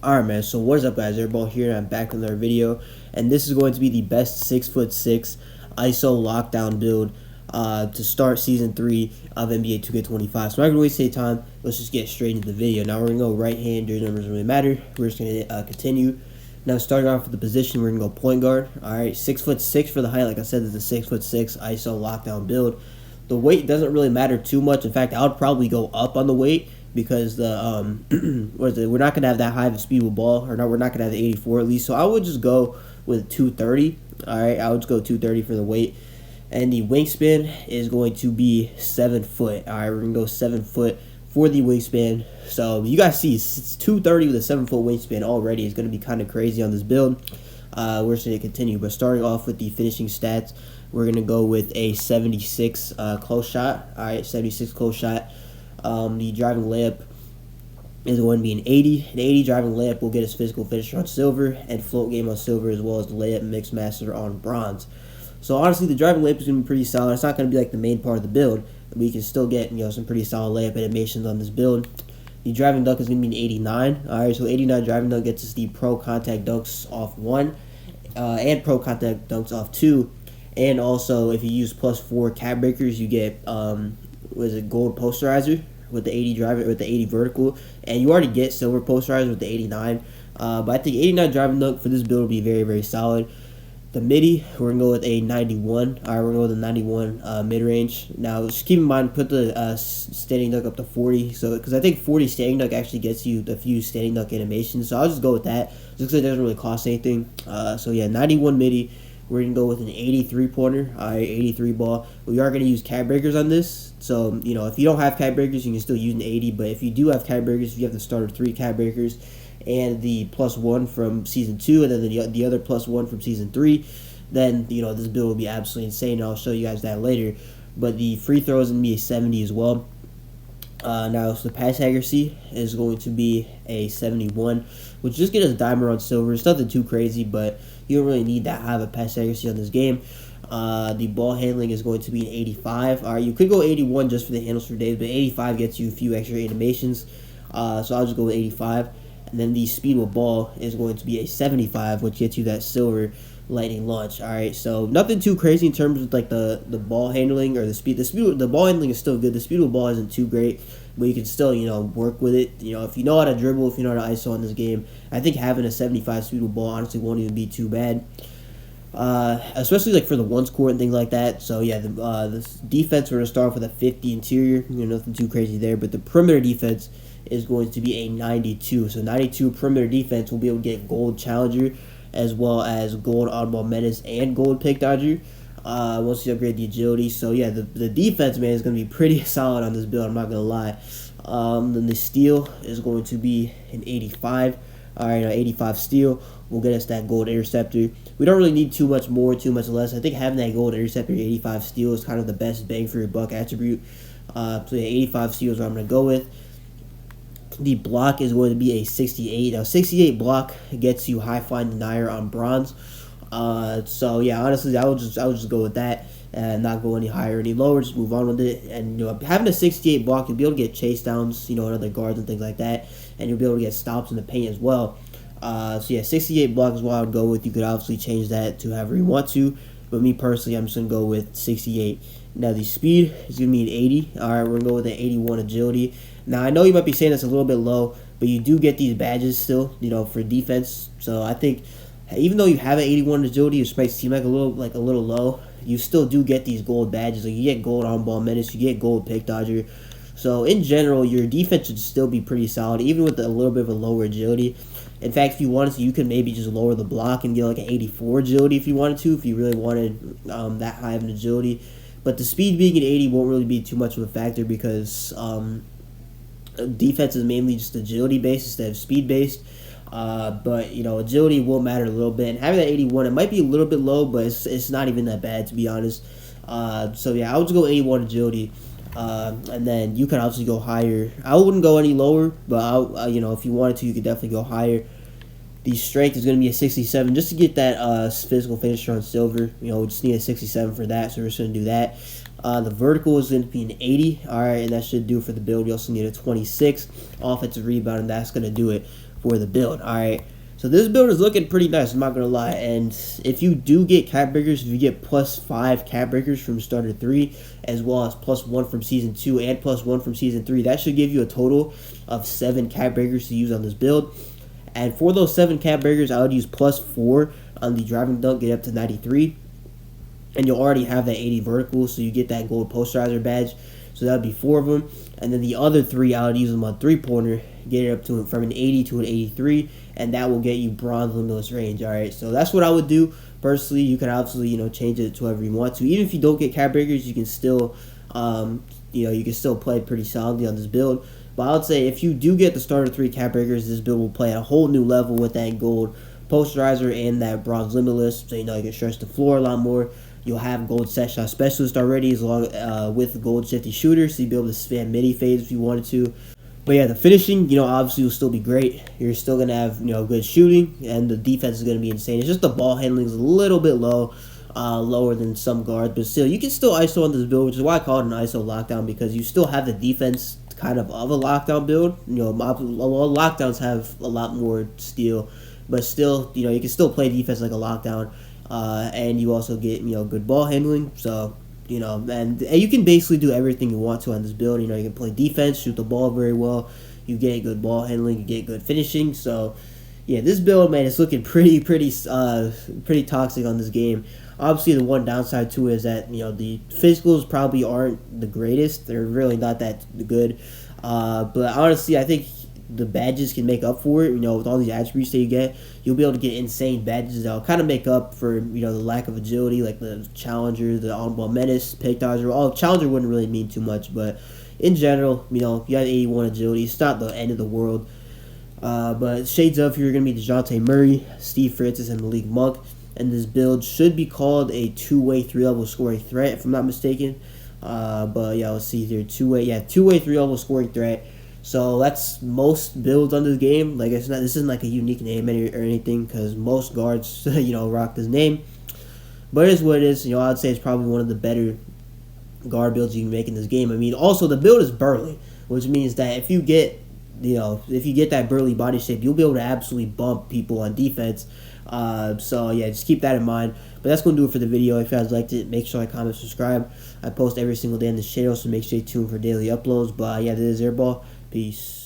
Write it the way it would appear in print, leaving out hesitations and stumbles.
Alright, man, so what is up, guys? Airball here, and I'm back with another video, and this is going to be the best 6'6" ISO lockdown build to start Season 3 of NBA 2K25. So I'm not going to waste any time. Let's just get straight into the video. Now we're going to go right hand. Your numbers don't really matter. We're just going to continue. Now starting off with the position, we're going to go point guard. Alright, 6'6" for the height. Like I said, this is a 6'6" ISO lockdown build. The weight doesn't really matter too much. In fact, I would probably go up on the weight, because the we're not gonna have that high of a speed with ball, or no, we're not gonna have the 84 at least. So I would just go with 230. All right, I would just go 230 for the weight, and the wingspan is going to be 7 foot. All right, we're gonna go 7 foot for the wingspan. So you guys see, it's 230 with a 7 foot wingspan already. It's gonna be kind of crazy on this build. We're just gonna continue, but starting off with the finishing stats, we're gonna go with a 76 close shot. All right, 76 close shot. The driving layup is going to be an 80. An 80 driving layup will get us physical finisher on silver and float game on silver, as well as the layup mix master on bronze. So honestly, the driving layup is going to be pretty solid. It's not going to be like the main part of the build, but we can still get some pretty solid layup animations on this build. The driving dunk is going to be an 89. All right, so 89 driving dunk gets us the pro contact dunks off 1 and pro contact dunks off 2. And also, if you use +4 cap breakers, you get gold posterizer with the 80 driving, with the 80 vertical, and you already get silver posterizer with the 89. But I think 89 driving dunk for this build will be very, very solid. The midi, we're gonna go with a 91. All right, we're gonna go with a 91 mid range. Now, just keep in mind, put the standing dunk up to 40. So, because I think 40 standing dunk actually gets you a few standing dunk animations. So I'll just go with that, just because it doesn't really cost anything. So yeah, 91 midi. We're going to go with an 83 pointer, 83 ball. We are going to use cap breakers on this. So, if you don't have cap breakers, you can still use an 80. But if you do have cap breakers, you have the starter 3 cap breakers and the +1 from Season 2, and then the other +1 from Season 3, then, this build will be absolutely insane. And I'll show you guys that later. But the free throw is going to be a 70 as well. Now, so the pass accuracy is going to be a 71, which just gets us diamond on silver. It's nothing too crazy, but you don't really need that high of a pass accuracy on this game. The ball handling is going to be an 85. You could go 81 just for the handles for days, but 85 gets you a few extra animations. So I'll just go with 85. And then the speed with ball is going to be a 75, which gets you that silver lightning launch. All right, so nothing too crazy in terms of like the ball handling or the speed. The ball handling is still good. The speed with ball isn't too great, but you can still work with it. If you know how to dribble, if you know how to ISO in this game, I think having a 75 speed with ball honestly won't even be too bad. Especially like for the ones court and things like that. So yeah, the defense, we're gonna start off with a 50 interior. Nothing too crazy there, but the perimeter defense is going to be a 92. So 92 perimeter defense will be able to get gold challenger, as well as gold oddball menace and gold pick dodger. Once you upgrade the agility. So yeah, the defense, man, is going to be pretty solid on this build, I'm not going to lie. Then the steal is going to be an 85. All right, 85 steal will get us that gold interceptor. We don't really need too much more, too much less. I think having that gold interceptor, 85 steal, is kind of the best bang for your buck attribute. So yeah, 85 steal is what I'm going to go with. The block is going to be a 68. Now, 68 block gets you high flying denier on bronze. So yeah, honestly, I would just go with that and not go any higher or any lower. Just move on with it. And having a 68 block, you'll be able to get chase downs, on other guards and things like that, and you'll be able to get stops in the paint as well. So yeah, 68 block is what I would go with. You could obviously change that to however you want to, but me personally, I'm just gonna go with 68. Now the speed is gonna be an 80. All right, we're gonna go with an 81 agility. Now, I know you might be saying that's a little bit low, but you do get these badges still, for defense. So I think even though you have an 81 agility, which might seem like a little low, you still do get these gold badges. Like, you get gold on ball menace, you get gold pick dodger. So in general, your defense should still be pretty solid, even with a little bit of a lower agility. In fact, if you wanted to, you could maybe just lower the block and get like an 84 agility if you wanted to, if you really wanted that high of an agility. But the speed being an 80 won't really be too much of a factor, because defense is mainly just agility based instead of speed based. But agility will matter a little bit, and having that 81, it might be a little bit low, but it's not even that bad, to be honest. So yeah, I would just go 81 agility, and then you can obviously go higher. I wouldn't go any lower, but if you wanted to, you could definitely go higher. The strength is going to be a 67, just to get that physical finisher on silver. We just need a 67 for that, so we're just going to do that. The vertical is going to be an 80. All right, and that should do for the build. We also need a 26 offensive rebound, and that's going to do it for the build. Alright, so this build is looking pretty nice, I'm not gonna lie. And if you do get cap breakers, if you get +5 cap breakers from starter 3, as well as +1 from season 2 and +1 from season 3, that should give you a total of 7 cap breakers to use on this build. And for those 7 cap breakers, I would use +4 on the driving dunk, get up to 93. And you'll already have that 80 vertical, so you get that gold posterizer badge. So that would be 4 of them. And then the other 3, I would use them on 3-pointer, get it up to from an 80 to an 83, and that will get you bronze limitless range. Alright, so that's what I would do personally. You can obviously, change it to whatever you want to. Even if you don't get cap breakers, you can still, you can still play pretty solidly on this build. But I would say if you do get the starter 3 cap breakers, this build will play at a whole new level with that gold posterizer and that bronze limitless. So you can stretch the floor a lot more. You'll have gold set shot specialist already, as long with gold shifty shooter, so you'll be able to spam midi fades if you wanted to. But yeah, the finishing, obviously will still be great. You're still gonna have good shooting, and the defense is gonna be insane. It's just the ball handling is a little bit low, lower than some guards, but still you can still ISO on this build, which is why I call it an ISO lockdown, because you still have the defense kind of a lockdown build. Lockdowns have a lot more steal, but still, you can still play defense like a lockdown. And you also get good ball handling, so and you can basically do everything you want to on this build. You can play defense, shoot the ball very well, you get good ball handling, you get good finishing. So yeah, this build, man, is looking pretty toxic on this game. Obviously, the one downside to it is that the physicals probably aren't the greatest. They're really not that good. But honestly, I think the badges can make up for it. With all these attributes that you get, you'll be able to get insane badges that'll kind of make up for the lack of agility, like the Challenger, the on-ball menace, pick dodger. Challenger wouldn't really mean too much, but in general, you got 81 agility. It's not the end of the world. But shades of here are going to be DeJounte Murray, Steve Francis, and Malik Monk. And this build should be called a two-way 3-level scoring threat, if I'm not mistaken. But yeah, let's see here. Two-way 3-level scoring threat. So that's most builds on this game. Like, this isn't like a unique name or anything, because most guards rock this name. But it is what it is. I'd say it's probably one of the better guard builds you can make in this game. I mean, also the build is burly, which means that if you get that burly body shape, you'll be able to absolutely bump people on defense. So yeah, just keep that in mind. But that's going to do it for the video. If you guys liked it, make sure to comment, subscribe. I post every single day on this channel, so make sure you tune for daily uploads. But yeah, this is Airball. Peace.